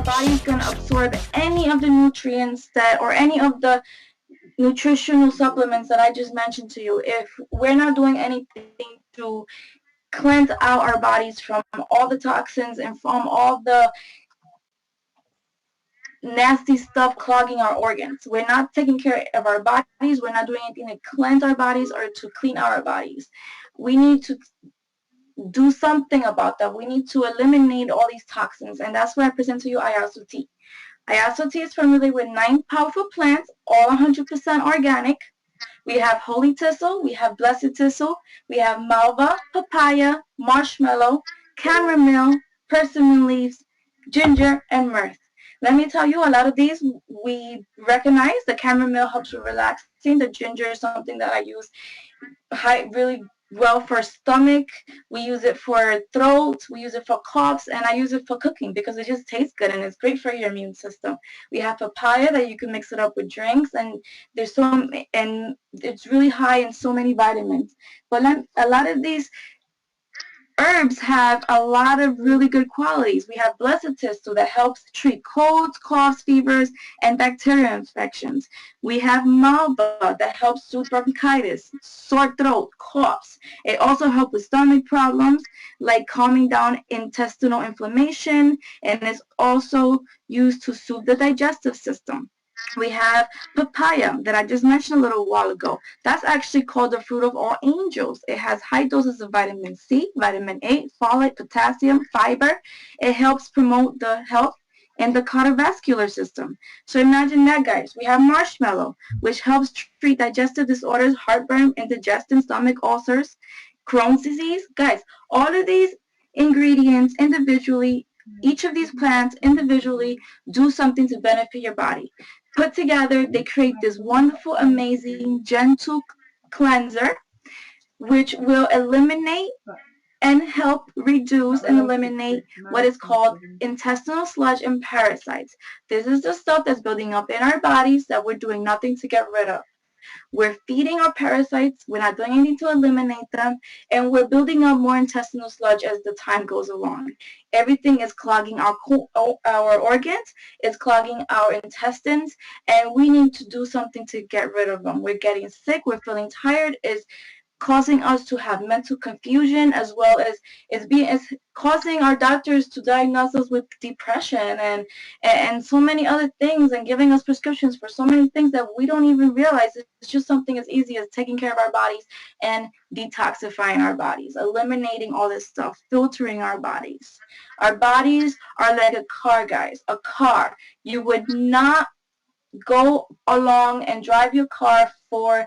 our body is going to absorb any of the nutrients that, or any of the nutritional supplements that I just mentioned to you, if we're not doing anything to cleanse out our bodies from all the toxins and from all the nasty stuff clogging our organs. We're not taking care of our bodies. We're not doing anything to cleanse our bodies or to clean our bodies. We need to do something about that. We need to eliminate all these toxins, and that's why I present to you iaso tea. Iaso tea is formulated with 9 powerful plants, all 100% organic. We have holy thistle, we have blessed thistle, we have malva, papaya, marshmallow, chamomile, persimmon leaves, ginger, and myrrh. Let me tell you, a lot of these we recognize. The chamomile helps with relaxing. The ginger is something that I use really well for stomach. We use it for throat. We use it for coughs, and I use it for cooking because it just tastes good and it's great for your immune system. We have papaya that you can mix it up with drinks, and and it's really high in so many vitamins. But a lot of these herbs have a lot of really good qualities. We have blessed thistle that helps treat colds, coughs, fevers, and bacterial infections. We have malva that helps soothe bronchitis, sore throat, coughs. It also helps with stomach problems like calming down intestinal inflammation, and is also used to soothe the digestive system. We have papaya that I just mentioned a little while ago. That's actually called the fruit of all angels. It has high doses of vitamin C, vitamin A, folate, potassium, fiber. It helps promote the health in the cardiovascular system. So imagine that, guys. We have marshmallow, which helps treat digestive disorders, heartburn, indigestion, stomach ulcers, Crohn's disease. Guys, all of these ingredients individually, each of these plants individually do something to benefit your body. Put together, they create this wonderful, amazing, gentle cleanser, which will eliminate and help reduce and eliminate what is called intestinal sludge and parasites. This is the stuff that's building up in our bodies that we're doing nothing to get rid of. We're feeding our parasites, we're not doing anything to eliminate them, and we're building up more intestinal sludge as the time goes along. Everything is clogging our organs, it's clogging our intestines, and we need to do something to get rid of them. We're getting sick, we're feeling tired, it's causing us to have mental confusion, as well as it's causing our doctors to diagnose us with depression and so many other things, and giving us prescriptions for so many things that we don't even realize. It's just something as easy as taking care of our bodies and detoxifying our bodies, eliminating all this stuff, filtering our bodies. Our bodies are like a car, guys. A car. You would not go along and drive your car for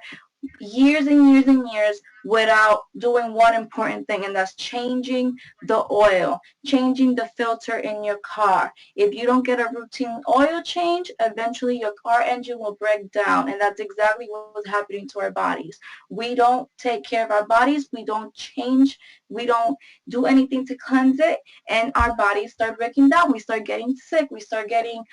years and years and years without doing one important thing, and that's changing the oil, changing the filter in your car. If you don't get a routine oil change, eventually your car engine will break down, and that's exactly what's happening to our bodies. We don't take care of our bodies, we don't change, we don't do anything to cleanse it, and our bodies start breaking down. We start getting sick, we start getting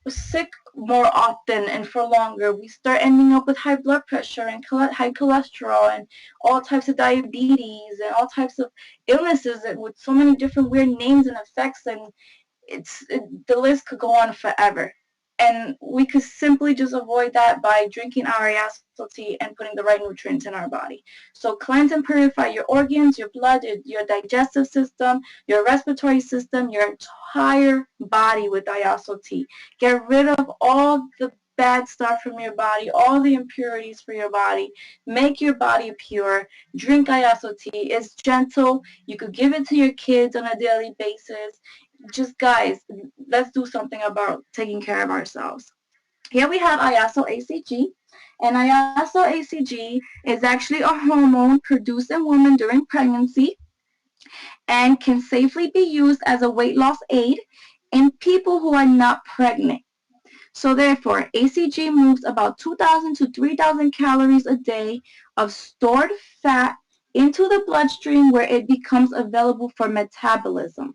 sick more often and for longer. We start ending up with high blood pressure and high cholesterol and all types of diabetes and all types of illnesses with so many different weird names and effects, and the list could go on forever. And we could simply just avoid that by drinking our iaso tea and putting the right nutrients in our body. So cleanse and purify your organs, your blood, your digestive system, your respiratory system, your entire body with iaso tea. Get rid of all the bad stuff from your body, all the impurities for your body. Make your body pure. Drink iaso tea. It's gentle. You could give it to your kids on a daily basis. Just, guys, let's do something about taking care of ourselves. Here we have iaso HCG, and iaso HCG is actually a hormone produced in women during pregnancy and can safely be used as a weight loss aid in people who are not pregnant. So therefore, HCG moves about 2,000 to 3,000 calories a day of stored fat into the bloodstream, where it becomes available for metabolism.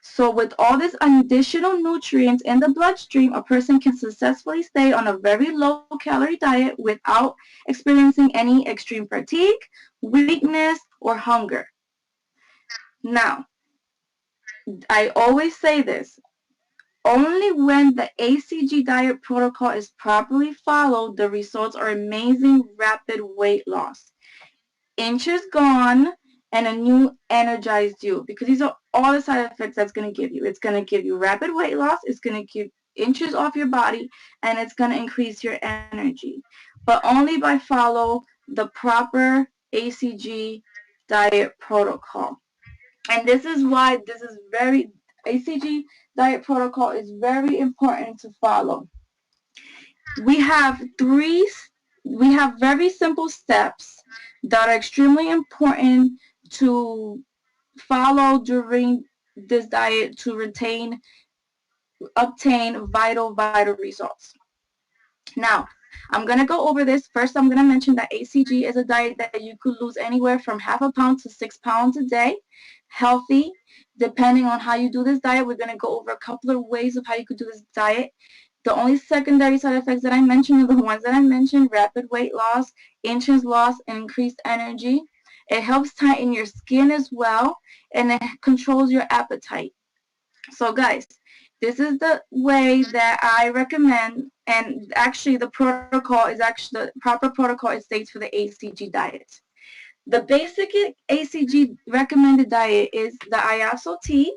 So with all these additional nutrients in the bloodstream, a person can successfully stay on a very low-calorie diet without experiencing any extreme fatigue, weakness, or hunger. Now, I always say this. Only when the HCG diet protocol is properly followed, the results are amazing, rapid weight loss. Inches gone and a new energized you, because these are all the side effects that's going to give you. It's going to give you rapid weight loss, it's going to give inches off your body, and it's going to increase your energy. But only by follow the proper HCG diet protocol. And this is why this is very, HCG diet protocol is very important to follow. We have we have very simple steps that are extremely important to follow during this diet to obtain vital results. Now, I'm going to go over this. First, I'm going to mention that HCG is a diet that you could lose anywhere from half a pound to 6 pounds a day. Healthy, depending on how you do this diet. We're going to go over a couple of ways of how you could do this diet. The only secondary side effects that I mentioned are the ones that I mentioned: rapid weight loss, inches lost, and increased energy. It helps tighten your skin as well, and it controls your appetite. So guys, this is the way that I recommend, and actually the protocol is actually the proper protocol it states for the HCG diet. The basic HCG recommended diet is the iaso tea,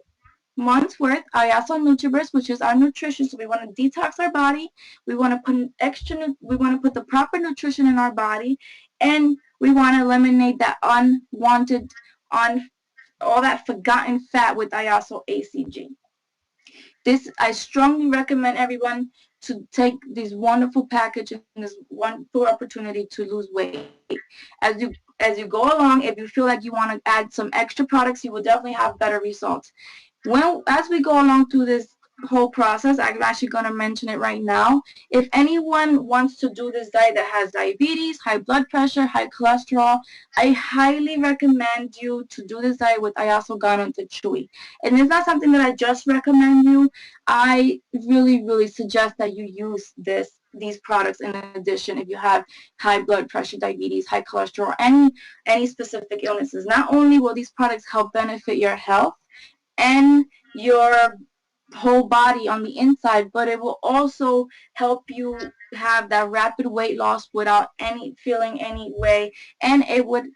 month's worth, iaso nutriburst, which is our nutrition. So we want to detox our body. We want to put the proper nutrition in our body, and we want to eliminate that unwanted, all that forgotten fat with iaso HCG. I strongly recommend everyone to take this wonderful package and this wonderful opportunity to lose weight. As you go along, if you feel like you want to add some extra products, you will definitely have better results. As we go along through this whole process, I'm actually going to mention it right now. If anyone wants to do this diet that has diabetes, high blood pressure, high cholesterol, I highly recommend you to do this diet with iaso, gano, and chewy. And it's not something that I just recommend you. I really suggest that you use these products in addition if you have high blood pressure, diabetes, high cholesterol, any specific illnesses. Not only will these products help benefit your health and your whole body on the inside, but it will also help you have that rapid weight loss without feeling any way, and it would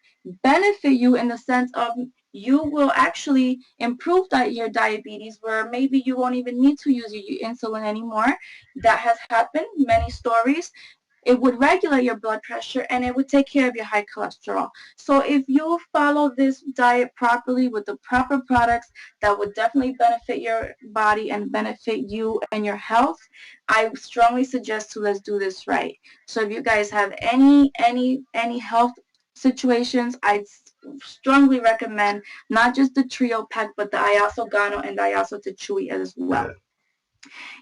benefit you in the sense of you will actually improve your diabetes, where maybe you won't even need to use your insulin anymore. That has happened, many stories. It would regulate your blood pressure, and it would take care of your high cholesterol. So if you follow this diet properly with the proper products, that would definitely benefit your body and benefit you and your health. I strongly suggest let's do this right. So if you guys have any health situations, I strongly recommend not just the trio pack, but the iaso gano and the iaso chewy as well.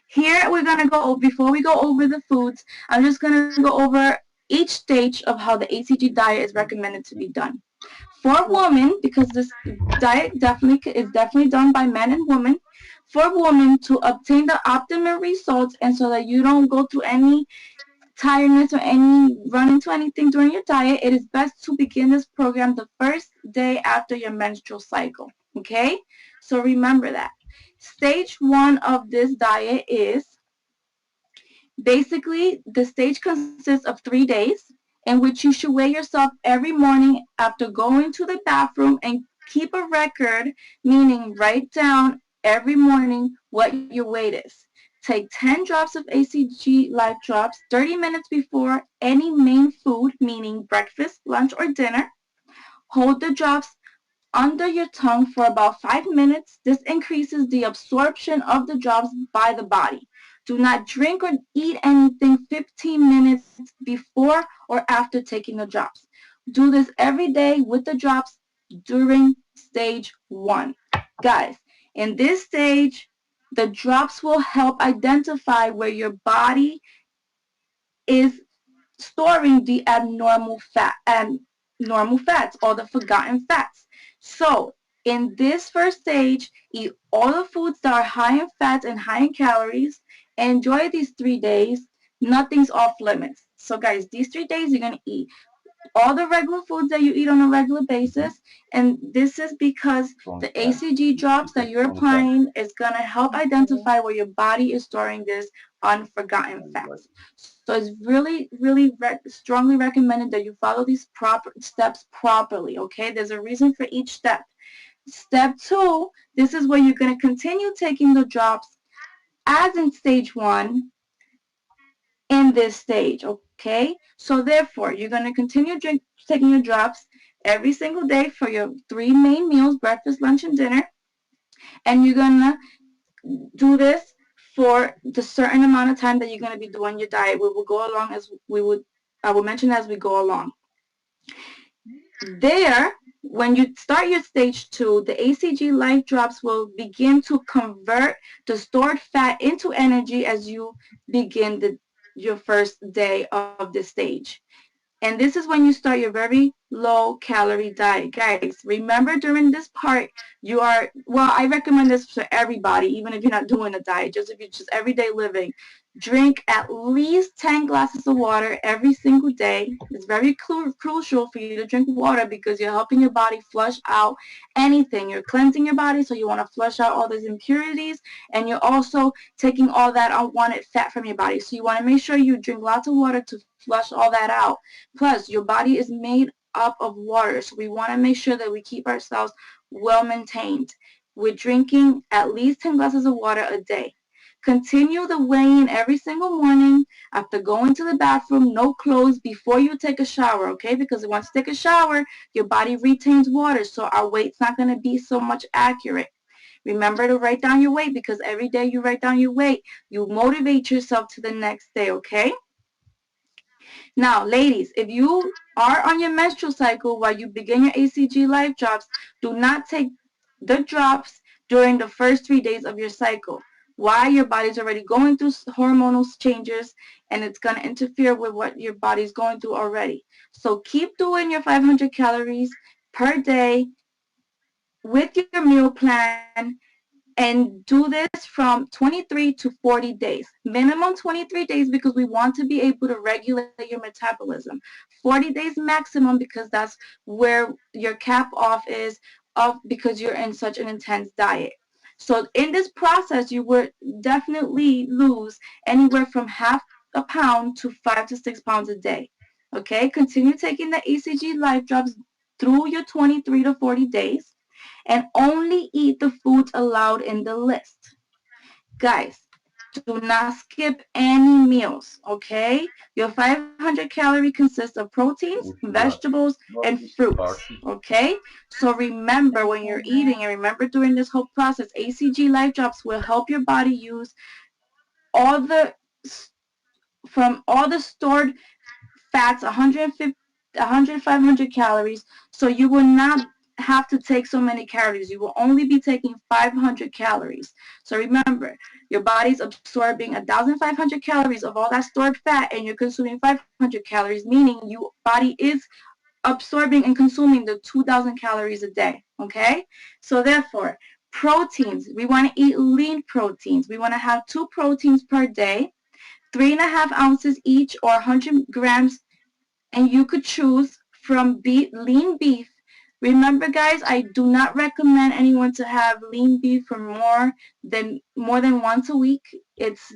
Here we're going to go, before we go over the foods, I'm just going to go over each stage of how the HCG diet is recommended to be done. For women, because this diet is definitely done by men and women, for women to obtain the optimal results and so that you don't go through any tiredness or run into anything during your diet, it is best to begin this program the first day after your menstrual cycle. Okay? So remember that. Stage 1 of this diet is basically the stage consists of 3 days in which you should weigh yourself every morning after going to the bathroom, and keep a record, meaning write down every morning what your weight is. Take 10 drops of HCG Life Drops 30 minutes before any main food, meaning breakfast, lunch, or dinner. Hold the drops under your tongue for about 5 minutes. This increases the absorption of the drops by the body. Do not drink or eat anything 15 minutes before or after taking the drops. Do this every day with the drops during stage 1. Guys, in this stage, the drops will help identify where your body is storing the abnormal fat and normal fats, or the forgotten fats. So in this first stage, eat all the foods that are high in fats and high in calories. Enjoy these 3 days. Nothing's off limits. So guys, these 3 days you're going to eat all the regular foods that you eat on a regular basis. And this is because the HCG drops that you're applying is going to help identify where your body is storing this unforgotten fats. So it's really, really strongly recommended that you follow these proper steps properly, okay? There's a reason for each step. Step 2, this is where you're going to continue taking the drops as in stage 1 in this stage, okay? So therefore, you're going to continue taking your drops every single day for your 3 main meals, breakfast, lunch, and dinner. And you're going to do this for the certain amount of time that you're going to be doing your diet. We will go along as I will mention as we go along. There, when you start your stage 2, the HCG life drops will begin to convert the stored fat into energy as you begin your first day of this stage. And this is when you start your very low calorie diet. Guys, remember during this part, I recommend this for everybody, even if you're not doing a diet, just if you're just everyday living. Drink at least 10 glasses of water every single day. It's very crucial for you to drink water because you're helping your body flush out anything. You're cleansing your body, so you want to flush out all those impurities, and you're also taking all that unwanted fat from your body. So you want to make sure you drink lots of water to flush all that out. Plus, your body is made up of water, so we want to make sure that we keep ourselves well maintained. We're drinking at least 10 glasses of water a day. Continue the weigh-in every single morning after going to the bathroom, no clothes, before you take a shower, okay? Because once you take a shower, your body retains water, so our weight's not going to be so much accurate. Remember to write down your weight, because every day you write down your weight, you motivate yourself to the next day, okay? Now, ladies, if you are on your menstrual cycle while you begin your HCG life drops, do not take the drops during the first 3 days of your cycle. Why? Your body's already going through hormonal changes, and it's going to interfere with what your body's going through already. So keep doing your 500 calories per day with your meal plan, and do this from 23 to 40 days. Minimum 23 days because we want to be able to regulate your metabolism. 40 days maximum because that's where your cap off is because you're in such an intense diet. So in this process, you would definitely lose anywhere from half a pound to 5 to 6 pounds a day. Okay, continue taking the HCG life drops through your 23 to 40 days, and only eat the foods allowed in the list. Guys, do not skip any meals, okay? Your 500 calorie consists of proteins, vegetables, and fruits, okay? So remember when you're eating, and remember during this whole process, HCG life drops will help your body use all the stored fats, 150, 100, 500 calories, so you will not have to take so many calories. You will only be taking 500 calories. So remember, your body's absorbing 1,500 calories of all that stored fat, and you're consuming 500 calories, meaning your body is absorbing and consuming the 2,000 calories a day, okay? So therefore, proteins, we want to eat lean proteins. We want to have 2 proteins per day, 3.5 ounces each, or 100 grams, and you could choose from lean beef. Remember, guys, I do not recommend anyone to have lean beef for more than once a week. It's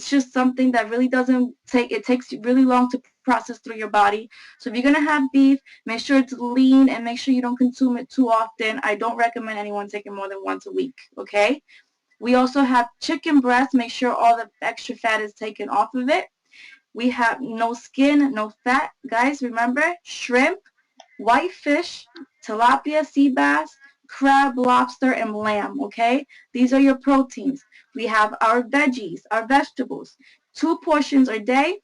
just something that really it takes really long to process through your body. So if you're gonna have beef, make sure it's lean and make sure you don't consume it too often. I don't recommend anyone taking more than once a week, okay? We also have chicken breast. Make sure all the extra fat is taken off of it. We have no skin, no fat. Guys, remember, shrimp, whitefish, tilapia, sea bass, crab, lobster, and lamb, okay? These are your proteins. We have our veggies, our vegetables. 2 portions a day,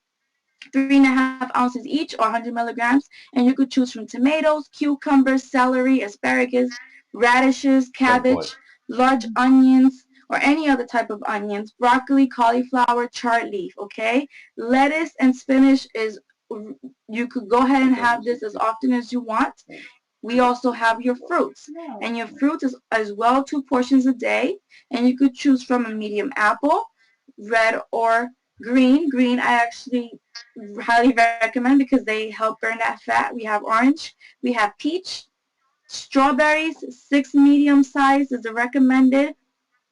3.5 ounces each, or 100 milligrams. And you could choose from tomatoes, cucumbers, celery, asparagus, radishes, cabbage, large onions, or any other type of onions, broccoli, cauliflower, chard leaf, okay? Lettuce and spinach you could go ahead and have this as often as you want. We also have your fruits, and your fruits is as well 2 portions a day, and you could choose from a medium apple, red or Green, I actually highly recommend because they help burn that fat. We have orange, we have peach, strawberries, 6 medium size is the recommended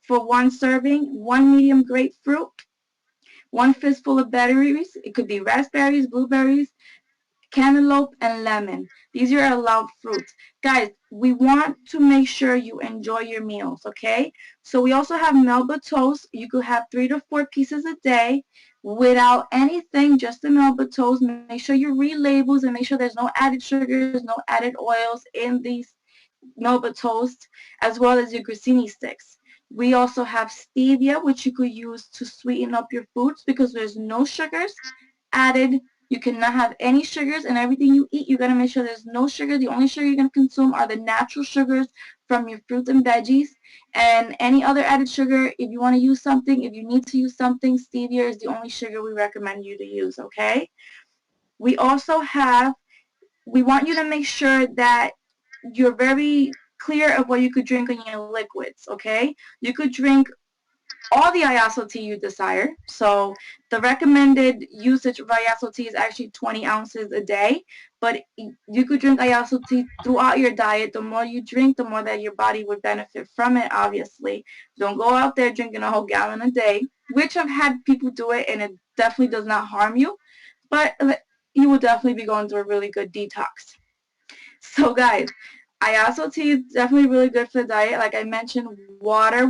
for one serving, 1 medium grapefruit, 1 fistful of berries. It could be raspberries, blueberries, cantaloupe, and lemon. These are allowed fruits. Guys, we want to make sure you enjoy your meals, okay? So we also have Melba toast. You could have 3 to 4 pieces a day without anything, just the Melba toast. Make sure you read labels and make sure there's no added sugars, no added oils in these Melba toast, as well as your grissini sticks. We also have stevia, which you could use to sweeten up your foods because there's no sugars added. You cannot have any sugars in everything you eat. You got to make sure there's no sugar. The only sugar you're going to consume are the natural sugars from your fruits and veggies. And any other added sugar, if you want to use something, if you need to use something, stevia is the only sugar we recommend you to use, okay? We also have, we want you to make sure that you're very clear of what you could drink in your liquids, okay? You could drink all the iaso tea you desire. So the recommended usage of iaso tea is actually 20 ounces a day, but you could drink iaso tea throughout your diet. The more you drink, the more that your body would benefit from it, obviously. Don't go out there drinking a whole gallon a day, which I've had people do it, and it definitely does not harm you, but you will definitely be going through a really good detox. So guys, iaso tea is definitely really good for the diet. Like I mentioned, water,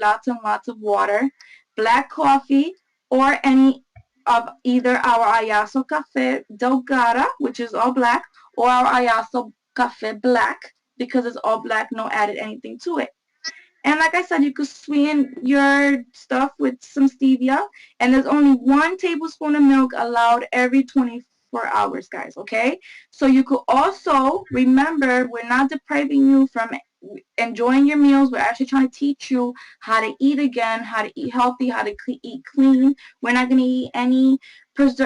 lots and lots of water. Black coffee or any of either our iaso cafe delgada, which is all black, or our iaso cafe black, because it's all black, no added anything to it. And like I said, you could sweeten your stuff with some stevia, and there's only 1 tablespoon of milk allowed every 24 hours, guys, okay? So you could also remember, we're not depriving you from enjoying your meals. We're actually trying to teach you how to eat again, how to eat healthy, how to eat clean. We're not going to eat any foods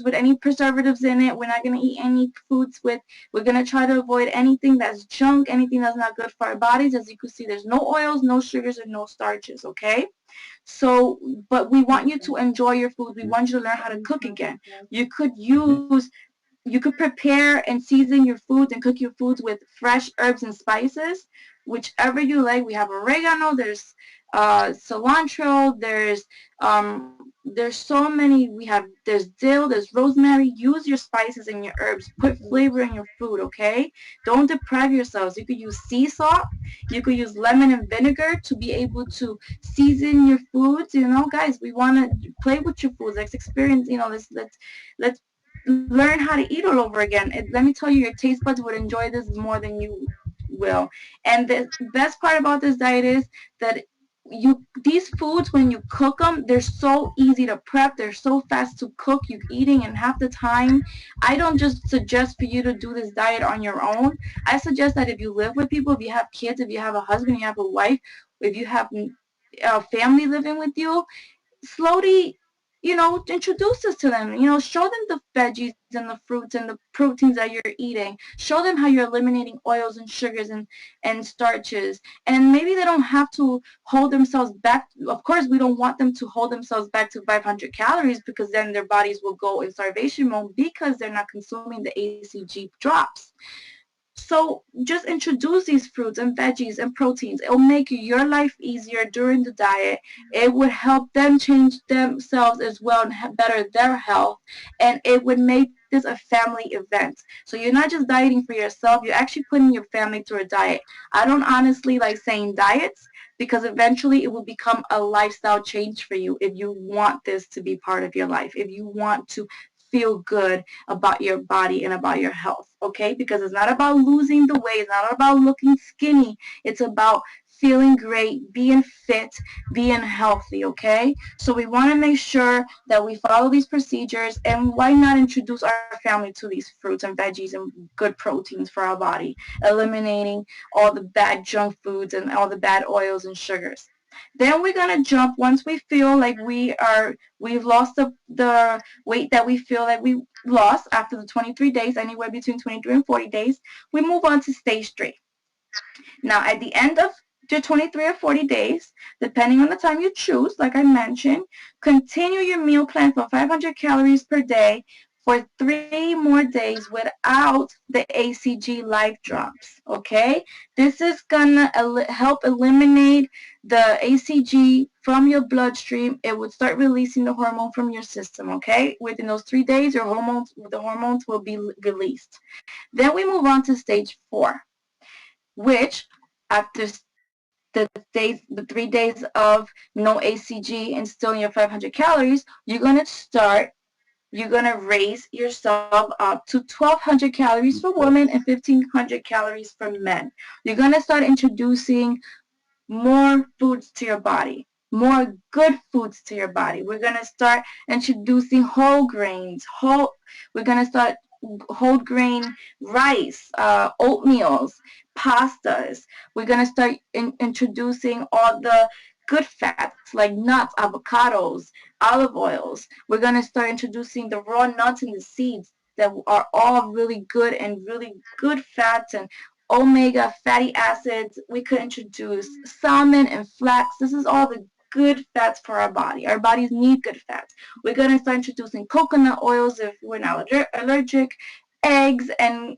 with any preservatives in it. We're not going to eat any foods with, we're going to try to avoid anything that's junk, anything that's not good for our bodies. As you can see, there's no oils, no sugars, and no starches, okay? So, but we want you to enjoy your food. We want you to learn how to cook again. You could use, you could prepare and season your foods and cook your foods with fresh herbs and spices, whichever you like. We have oregano, there's cilantro, there's so many. There's dill, there's rosemary. Use your spices and your herbs. Put flavor in your food, okay? Don't deprive yourselves. You could use sea salt. You could use lemon and vinegar to be able to season your foods. You know, guys, we want to play with your foods. Let's experience. You know, let's learn how to eat all over again. Let me tell you, your taste buds would enjoy this more than you will. And the best part about this diet is that these foods, when you cook them, they're so easy to prep. They're so fast to cook. You're eating in half the time. I don't just suggest for you to do this diet on your own. I suggest that if you live with people, if you have kids, if you have a husband, you have a wife, if you have a family living with you, slowly, you know, introduce this to them. You know, show them the veggies and the fruits and the proteins that you're eating. Show them how you're eliminating oils and sugars and starches. And maybe they don't have to hold themselves back. Of course, we don't want them to hold themselves back to 500 calories, because then their bodies will go in starvation mode because they're not consuming the ACG drops. So just introduce these fruits and veggies and proteins. It will make your life easier during the diet. It would help them change themselves as well and better their health. And it would make this a family event. So you're not just dieting for yourself, you're actually putting your family through a diet. I don't honestly like saying diets, because eventually it will become a lifestyle change for you if you want this to be part of your life, if you want to feel good about your body and about your health, okay? Because it's not about losing the weight, it's not about looking skinny, it's about feeling great, being fit, being healthy, okay? So we want to make sure that we follow these procedures, and why not introduce our family to these fruits and veggies and good proteins for our body, eliminating all the bad junk foods and all the bad oils and sugars. Then we're going to jump, once we feel like we've lost the weight that we feel that we lost after the 23 days, anywhere between 23 and 40 days, we move on to stage 3. Now, at the end of to 23 or 40 days, depending on the time you choose, like I mentioned. Continue your meal plan for 500 calories per day for 3 more days without the ACG life drops, okay? This is gonna help eliminate the ACG from your bloodstream. It would start releasing the hormone from your system, okay? Within those 3 days, the hormones will be released. Then we move on to stage 4, which after the 3 days of no ACG and still in your 500 calories, you're going to raise yourself up to 1,200 calories for women and 1,500 calories for men. You're going to start introducing more foods to your body, more good foods to your body. We're going to start introducing whole grains. We're going to start whole grain rice, oatmeals, pastas. We're going to start introducing all the good fats like nuts, avocados, olive oils. We're going to start introducing the raw nuts and the seeds that are all really good and really good fats and omega fatty acids. We could introduce salmon and flax. This is all the good fats for our body. Our bodies need good fats. We're going to start introducing coconut oils if we're not allergic, eggs, and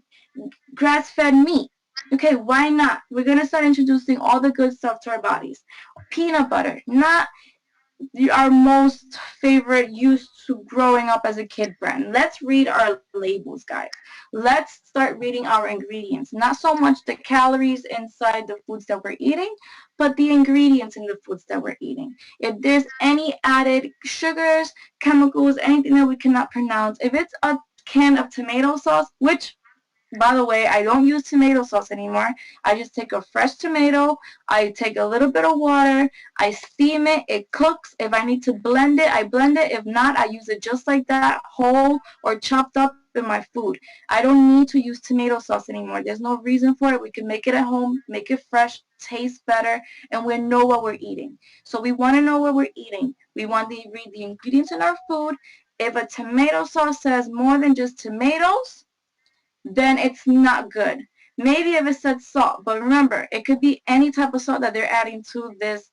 grass-fed meat. Okay, why not? We're going to start introducing all the good stuff to our bodies. Peanut butter, not our most favorite used to growing up as a kid brand. Let's read our labels, guys. Let's start reading our ingredients. Not so much the calories inside the foods that we're eating, but the ingredients in the foods that we're eating. If there's any added sugars, chemicals, anything that we cannot pronounce, if it's a can of tomato sauce, which by the way, I don't use tomato sauce anymore. I just take a fresh tomato, I take a little bit of water, I steam it, it cooks. If I need to blend it, I blend it. If not, I use it just like that, whole or chopped up in my food. I don't need to use tomato sauce anymore. There's no reason for it. We can make it at home, make it fresh, taste better, and we know what we're eating. So we want to know what we're eating. We want to read the ingredients in our food. If a tomato sauce says more than just tomatoes, then it's not good. Maybe if it said salt, but remember, it could be any type of salt that they're adding to this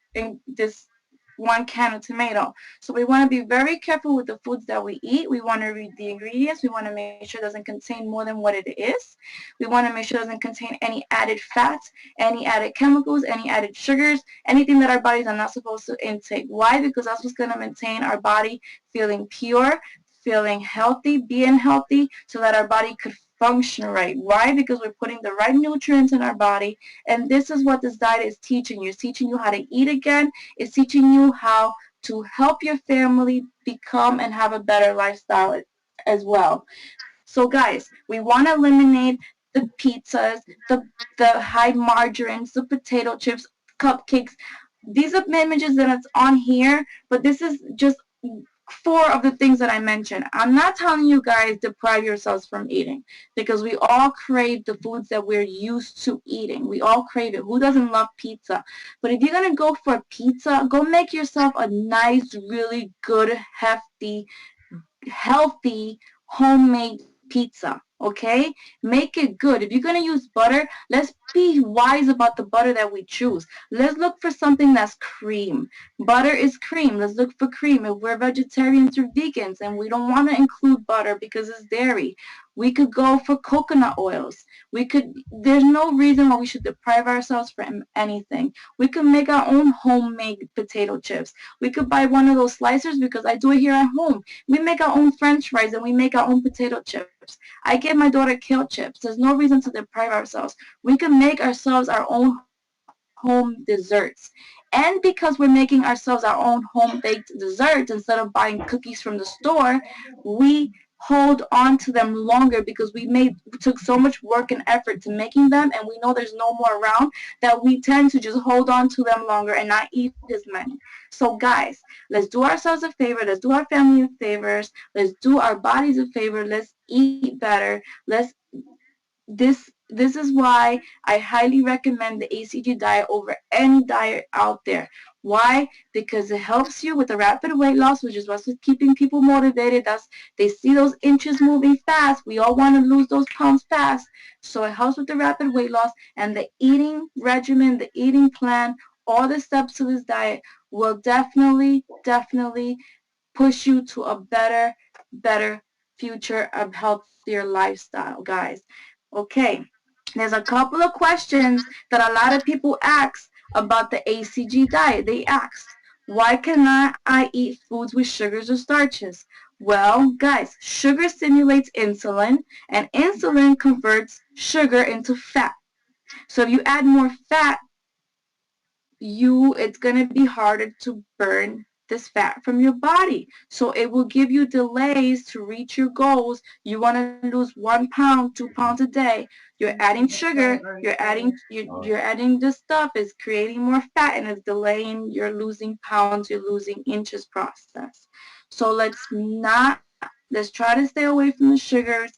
1 can of tomato. So we want to be very careful with the foods that we eat. We want to read the ingredients. We want to make sure it doesn't contain more than what it is. We want to make sure it doesn't contain any added fats, any added chemicals, any added sugars, anything that our bodies are not supposed to intake. Why? Because that's what's going to maintain our body feeling pure, feeling healthy, being healthy, so that our body could function right. Why? Because we're putting the right nutrients in our body, and this is what this diet is teaching you. It's teaching you how to eat again. It's teaching you how to help your family become and have a better lifestyle as well. So guys, we want to eliminate the pizzas, the high margarines, the potato chips, cupcakes. These are images that it's on here, but this is just 4 of the things that I mentioned. I'm not telling you guys deprive yourselves from eating, because we all crave the foods that we're used to eating. We all crave it. Who doesn't love pizza? But if you're going to go for pizza, go make yourself a nice, really good, hefty, healthy, homemade pizza, okay? Make it good. If you're going to use butter, let's be wise about the butter that we choose. Let's look for something that's cream. Butter is cream. Let's look for cream. If we're vegetarians or vegans and we don't want to include butter because it's dairy, we could go for coconut oils. There's no reason why we should deprive ourselves from anything. We could make our own homemade potato chips. We could buy one of those slicers, because I do it here at home. We make our own French fries and we make our own potato chips. I give my daughter kale chips. There's no reason to deprive ourselves. We can make ourselves our own home desserts. And because we're making ourselves our own home-baked desserts instead of buying cookies from the store, we hold on to them longer, because we took so much work and effort to making them, and we know there's no more around, that we tend to just hold on to them longer and not eat as many. So guys, let's do ourselves a favor. Let's do our family favors. Let's do our bodies a favor. Let's eat better. This is why I highly recommend the ACG diet over any diet out there. Why? Because it helps you with the rapid weight loss, which is what's keeping people motivated. They see those inches moving fast. We all want to lose those pounds fast. So it helps with the rapid weight loss, and the eating regimen, the eating plan, all the steps to this diet will definitely, definitely push you to a better future, of healthier lifestyle, guys. Okay, there's a couple of questions that a lot of people ask about the HCG diet. They asked, why cannot I eat foods with sugars or starches? Well, guys, sugar stimulates insulin, and insulin converts sugar into fat. So if you add more fat, it's going to be harder to burn this fat from your body. So it will give you delays to reach your goals. You want to lose 1 pound, 2 pounds a day. You're adding sugar. You're adding this stuff. It's creating more fat, and it's delaying your losing pounds, your losing inches process. So let's try to stay away from the sugars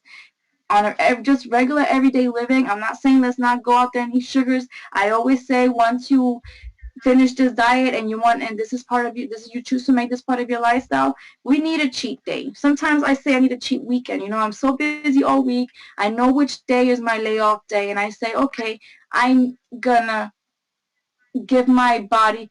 on just regular everyday living. I'm not saying let's not go out there and eat sugars. I always say, once you finish this diet and this is part of you, you choose to make this part of your lifestyle, we need a cheat day. Sometimes I say I need a cheat weekend. I'm so busy all week. I know which day is my layoff day, and I say, okay, I'm gonna give my body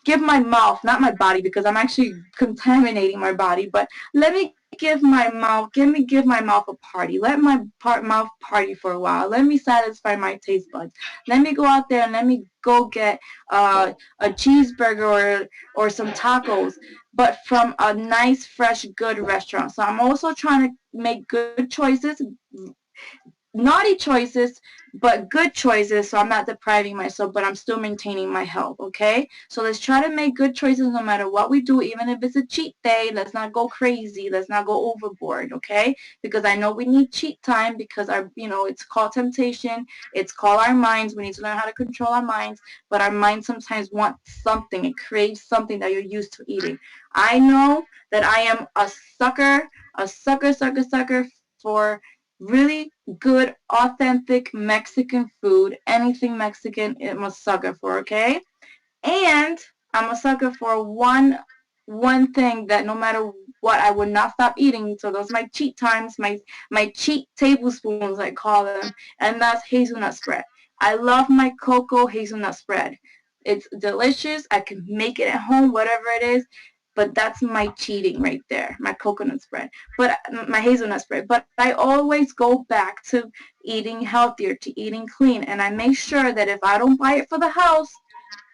give my mouth, not my body, because I'm actually contaminating my body, but let me give my mouth a party. Let my mouth party for a while. Let me satisfy my taste buds. Let me go out there and let me go get a cheeseburger or some tacos, but from a nice, fresh, good restaurant. So I'm also trying to make good choices, naughty choices, but good choices, so I'm not depriving myself, but I'm still maintaining my health, okay? So let's try to make good choices no matter what we do, even if it's a cheat day. Let's not go crazy. Let's not go overboard, okay? Because I know we need cheat time, because it's called temptation. It's called our minds. We need to learn how to control our minds, but our mind sometimes wants something. It craves something that you're used to eating. I know that I am a sucker for really good, authentic Mexican food. Anything Mexican, I'm a sucker for, okay? And I'm a sucker for one thing that no matter what, I would not stop eating. So those are my cheat times, my cheat tablespoons, I call them, and that's hazelnut spread. I love my cocoa hazelnut spread. It's delicious. I can make it at home, whatever it is. But that's my cheating right there, my coconut spread, but my hazelnut spread. But I always go back to eating healthier, to eating clean, and I make sure that if I don't buy it for the house,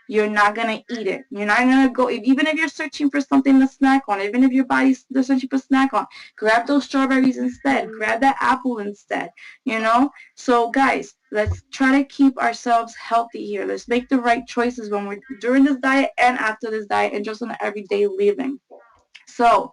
you're not going to eat it. You're not going to go, even if you're searching for something to snack on, even if your body's searching for snack on, grab those strawberries instead. Grab that apple instead. So, guys, let's try to keep ourselves healthy here. Let's make the right choices when we're during this diet and after this diet and just on everyday living. So,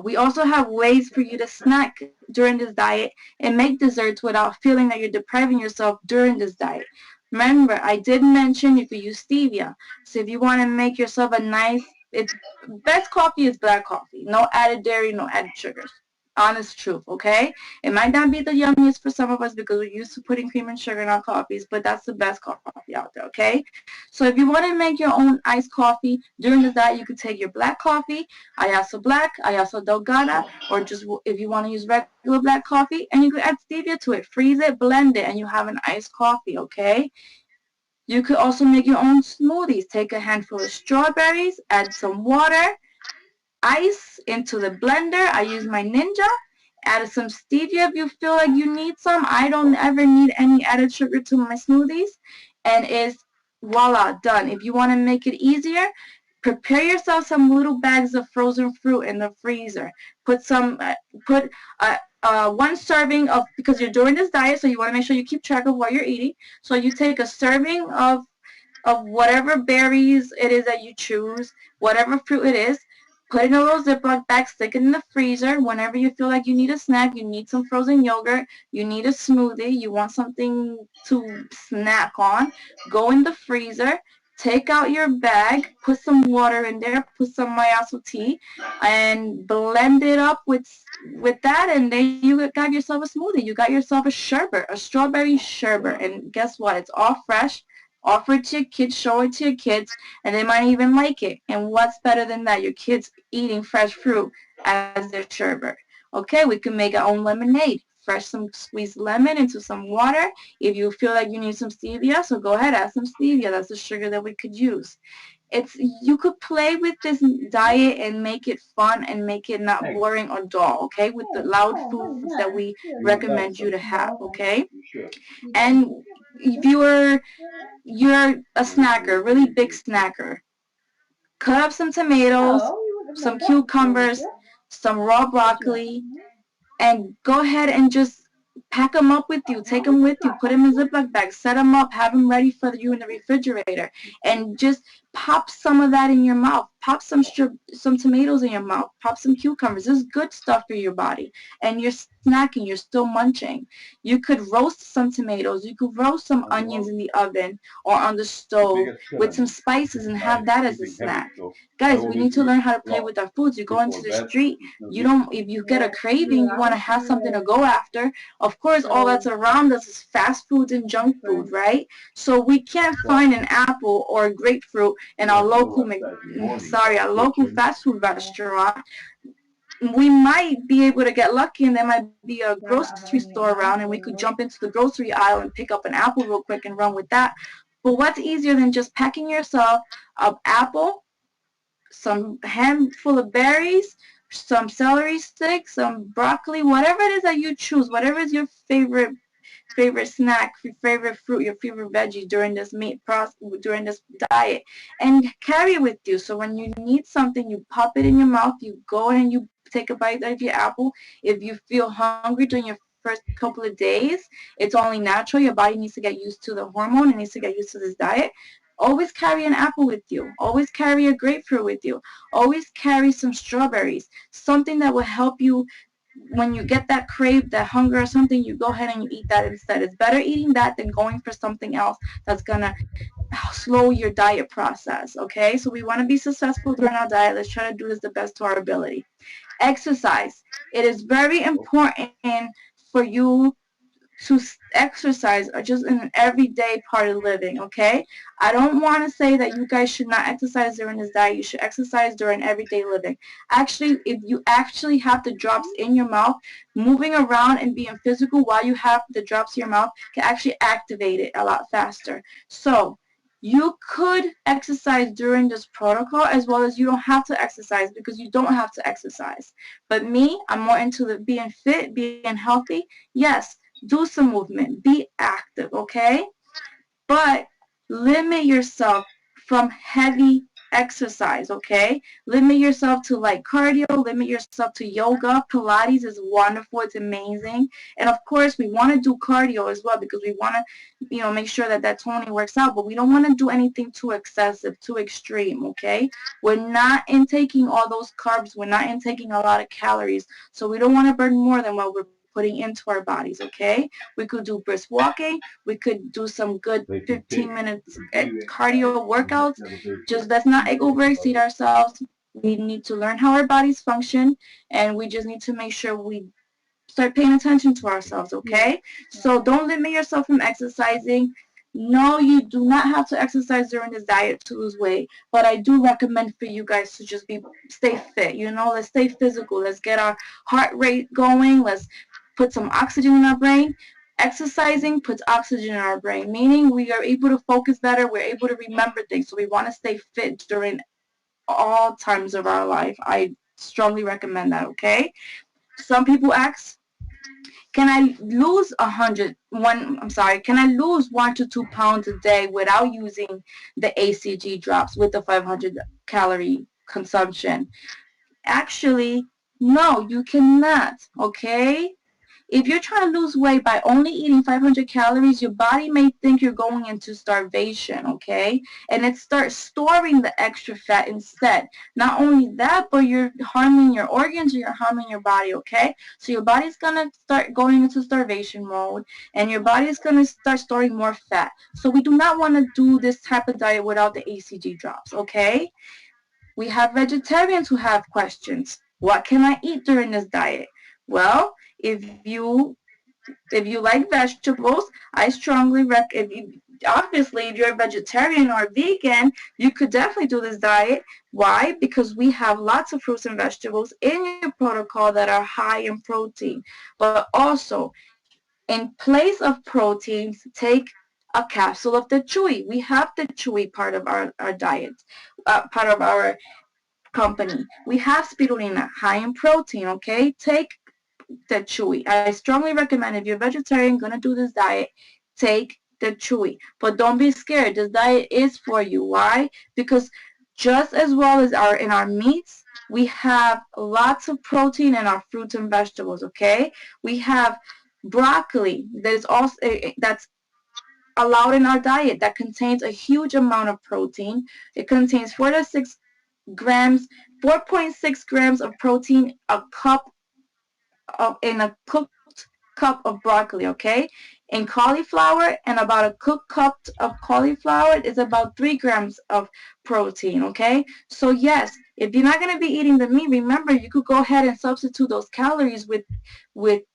we also have ways for you to snack during this diet and make desserts without feeling that you're depriving yourself during this diet. Remember, I did mention you could use stevia. So if you want to make yourself best coffee is black coffee. No added dairy, no added sugars. Honest truth, okay? It might not be the yummiest for some of us because we're used to putting cream and sugar in our coffees, but that's the best coffee out there, okay? So if you want to make your own iced coffee during the diet, you could take your black coffee, iaso black, iaso delgada, or just if you want to use regular black coffee, and you could add stevia to it, freeze it, blend it, and you have an iced coffee, okay? You could also make your own smoothies. Take a handful of strawberries, add some water, ice into the blender. I use my Ninja. Add some stevia if you feel like you need some. I don't ever need any added sugar to my smoothies. And it's voila, done. If you want to make it easier, prepare yourself some little bags of frozen fruit in the freezer. Put one serving of, because you're doing this diet, so you want to make sure you keep track of what you're eating. So you take a serving of whatever berries it is that you choose, whatever fruit it is, put it in a little Ziploc bag, stick it in the freezer. Whenever you feel like you need a snack, you need some frozen yogurt, you need a smoothie, you want something to snack on, go in the freezer, take out your bag, put some water in there, put some iaso tea, and blend it up with that, and then you got yourself a smoothie. You got yourself a sherbet, a strawberry sherbet, and guess what? It's all fresh. Offer it to your kids, show it to your kids, and they might even like it. And what's better than that? Your kids eating fresh fruit as their sherbet. Okay, we can make our own lemonade. Fresh some squeezed lemon into some water. If you feel like you need some stevia, so go ahead, add some stevia. That's the sugar that we could use. It's you could play with this diet and make it fun and make it not boring or dull, okay, with the loud foods that we recommend you to have, okay. And if you're a snacker, really big snacker, cut up some tomatoes, some cucumbers, some raw broccoli, and go ahead and just pack them up with you. Take them with you. Put them in Ziploc bags. Set them up. Have them ready for you in the refrigerator. And just pop some of that in your mouth. Pop some tomatoes in your mouth. Pop some cucumbers. This is good stuff for your body. And you're snacking. You're still munching. You could roast some tomatoes. You could roast some onions in the oven or on the stove with some spices and have that as a snack. Guys, we need to learn how to play with our foods. You go into the street, you don't, if you get a craving, you want to have something to go after. Of course, all that's around us is fast food and junk food, right? So we can't find an apple or a grapefruit in our local, our local fast food restaurant. We might be able to get lucky and there might be a grocery store around and we could jump into the grocery aisle and pick up an apple real quick and run with that. But what's easier than just packing yourself an apple, some handful of berries, some celery sticks, some broccoli, whatever it is that you choose, whatever is your favorite snack, your favorite fruit, your favorite veggie during this during this diet, and carry it with you. So when you need something, you pop it in your mouth, you go and you take a bite out of your apple. If you feel hungry during your first couple of days, it's only natural. Your body needs to get used to the hormone. It needs to get used to this diet. Always carry an apple with you. Always carry a grapefruit with you. Always carry some strawberries. Something that will help you when you get that crave, that hunger or something, you go ahead and you eat that instead. It's better eating that than going for something else that's going to slow your diet process, okay? So we want to be successful during our diet. Let's try to do this the best to our ability. Exercise. It is very important for you to exercise or just in an everyday part of living, okay? I don't want to say that you guys should not exercise during this diet. You should exercise during everyday living. Actually, if you actually have the drops in your mouth, moving around and being physical while you have the drops in your mouth can actually activate it a lot faster. So you could exercise during this protocol as well as you don't have to exercise because you don't have to exercise. But me, I'm more into the being fit, being healthy. Yes, do some movement, be active, okay? But limit yourself from heavy exercise, okay? Limit yourself to like cardio, limit yourself to yoga. Pilates is wonderful, it's amazing. And of course, we want to do cardio as well because we want to, make sure that toning works out, but we don't want to do anything too excessive, too extreme, okay? We're not intaking all those carbs, we're not intaking a lot of calories, so we don't want to burn more than what we're putting into our bodies, okay? We could do brisk walking. We could do some good 15 minutes cardio workouts. Just let's not overexceed ourselves. We need to learn how our bodies function, and we just need to make sure we start paying attention to ourselves, okay? So don't limit yourself from exercising. No, you do not have to exercise during this diet to lose weight, but I do recommend for you guys to just stay fit, let's stay physical. Let's get our heart rate going. Let's put some oxygen in our brain. Exercising puts oxygen in our brain, meaning we are able to focus better. We're able to remember things. So we want to stay fit during all times of our life. I strongly recommend that, okay? Some people ask, can I lose 1 to 2 pounds a day without using the HCG drops with the 500 calorie consumption? Actually, no, you cannot, okay? If you're trying to lose weight by only eating 500 calories, your body may think you're going into starvation, okay? And it starts storing the extra fat instead. Not only that, but you're harming your organs or you're harming your body, okay? So your body's going to start going into starvation mode, and your body is going to start storing more fat. So we do not want to do this type of diet without the HCG drops, okay? We have vegetarians who have questions. What can I eat during this diet? Well, if you like vegetables, I strongly recommend, obviously, if you're a vegetarian or vegan, you could definitely do this diet. Why? Because we have lots of fruits and vegetables in your protocol that are high in protein. But also, in place of proteins, take a capsule of the chewy. We have the chewy part of our diet, part of our company. We have spirulina, high in protein, okay? Take the chewy. I strongly recommend if you're vegetarian, gonna do this diet, take the chewy. But don't be scared. This diet is for you. Why? Because just as well as in our meats, we have lots of protein in our fruits and vegetables. Okay, we have broccoli. That's allowed in our diet that contains a huge amount of protein. It contains 4 to 6 grams, 4.6 grams of protein, a cup in a cooked cup of broccoli, okay? In cauliflower, and about a cooked cup of cauliflower is about 3 grams of protein, okay? So yes, if you're not going to be eating the meat, remember you could go ahead and substitute those calories with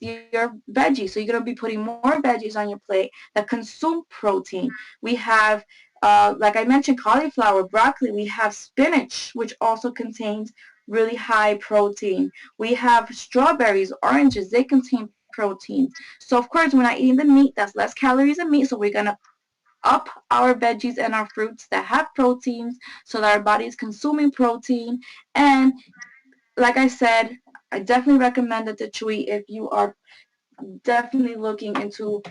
your veggies. So you're going to be putting more veggies on your plate that consume protein. We have like I mentioned, cauliflower, broccoli. We have spinach, which also contains really high protein. We have strawberries, oranges. They contain proteins. So of course, we're not eating the meat. That's less calories in meat. So we're gonna up our veggies and our fruits that have proteins, so that our body is consuming protein. And like I said, I definitely recommend the chewy if you are definitely looking into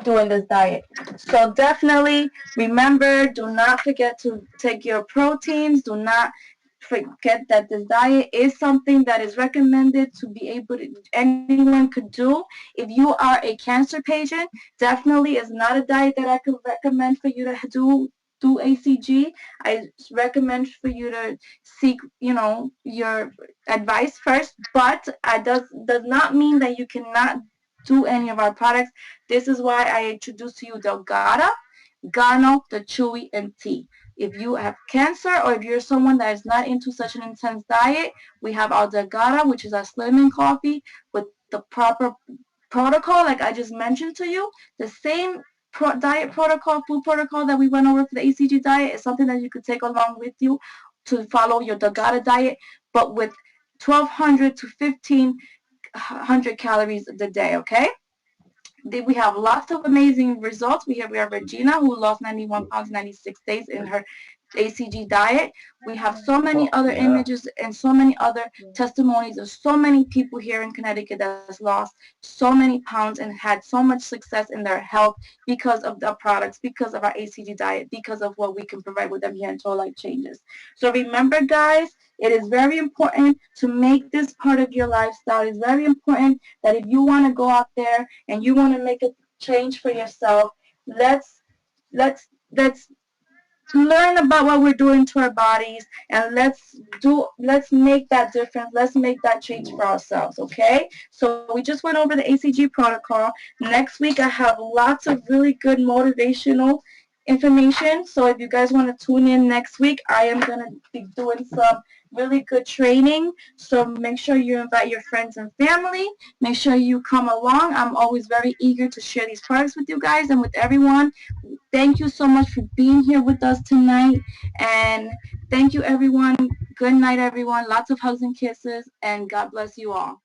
doing this diet. So definitely remember, do not forget to take your proteins. Do not forget that this diet is something that is recommended to be able to, anyone could do. If you are a cancer patient, definitely is not a diet that I could recommend for you to do ACG. I recommend for you to seek, your advice first, but it does not mean that you cannot do any of our products. This is why I introduced to you Delgada, Gano, the Chewy, and Tea. If you have cancer or if you're someone that is not into such an intense diet, we have our Delgada, which is our slimming coffee with the proper protocol, like I just mentioned to you. The same diet protocol, food protocol that we went over for the ACG diet is something that you could take along with you to follow your Delgada diet, but with 1,200 to 1,500 calories a day, okay? We have lots of amazing results. We have Regina, who lost 91 pounds 96 days in her ACG diet. We have so many other images and so many other testimonies of so many people here in Connecticut that has lost so many pounds and had so much success in their health because of the products, because of our ACG diet, because of what we can provide with them here in Total Life Changes. So remember, guys, it is very important to make this part of your lifestyle. It's very important that if you want to go out there and you want to make a change for yourself, let's learn about what we're doing to our bodies, and let's make that difference. Let's make that change for ourselves, okay? So we just went over the ACG protocol. Next week I have lots of really good motivational information. So if you guys want to tune in next week, I am going to be doing some really good training. So make sure you invite your friends and family. Make sure you come along. I'm always very eager to share these products with you guys and with everyone. Thank you so much for being here with us tonight. And thank you, everyone. Good night, everyone. Lots of hugs and kisses. And God bless you all.